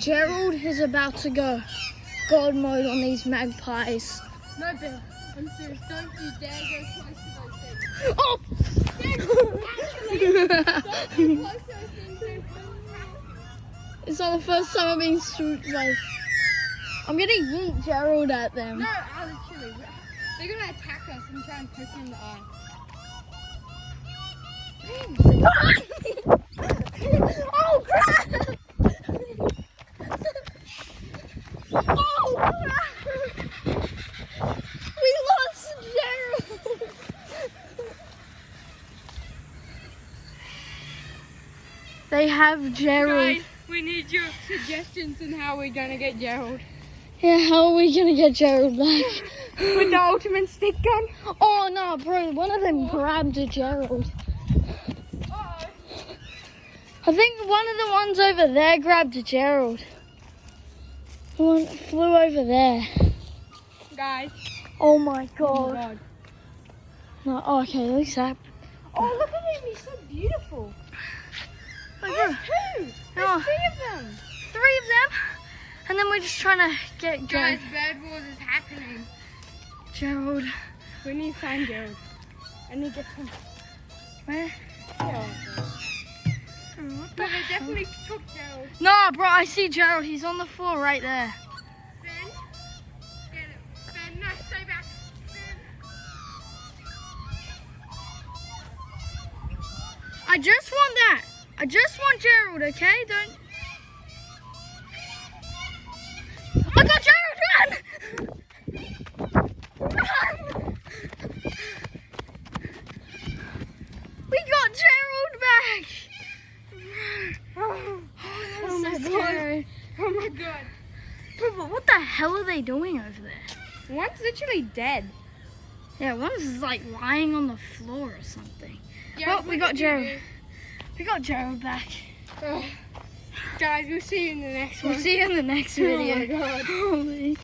Gerald is about to go God mode on these magpies. No, Bill. I'm serious. Don't you dare go close to those things. Oh! Actually, don't go close to those things. They will attack you. It's not the first time I've been like. I'm gonna yeet Gerald at them. No, actually. They're going to attack us and try and poke you in the eye. Oh crap! Oh crap! We lost Gerald. They have Gerald. Guys, we need your suggestions on how we're going to get Gerald. Yeah, how are we gonna get Gerald back? With the ultimate stick gun? Oh no, bro! One of them grabbed a Gerald. Uh-oh. I think one of the ones over there grabbed a Gerald. The one that flew over there. Guys. Oh my Oh god. my god. No, oh, okay, at least that. Oh, look at him. He's so beautiful. Like, There's bro, two. There's Oh. 3 of them. 3 of them, and then we're just trying to get Guys, bird wars is happening. Gerald. We need to find Gerald. I need to get some. Where? Yeah. What But they definitely took Gerald. No, bro, I see Gerald. He's on the floor right there. Ben, get it. Ben, no, stay back. Ben. I just want that. I just want Gerald, okay? Don't. I got Gerald, run! Run! We got Gerald back! Oh, That oh was my so god. scary. Oh my god. Bro, but what the hell are they doing over there? One's literally dead. Yeah, one's like lying on the floor or something. Yeah, Oh, we got Gerald. We got Gerald back. Guys, we'll see you in the next one. We'll see you in the next Oh video. my god. Holy.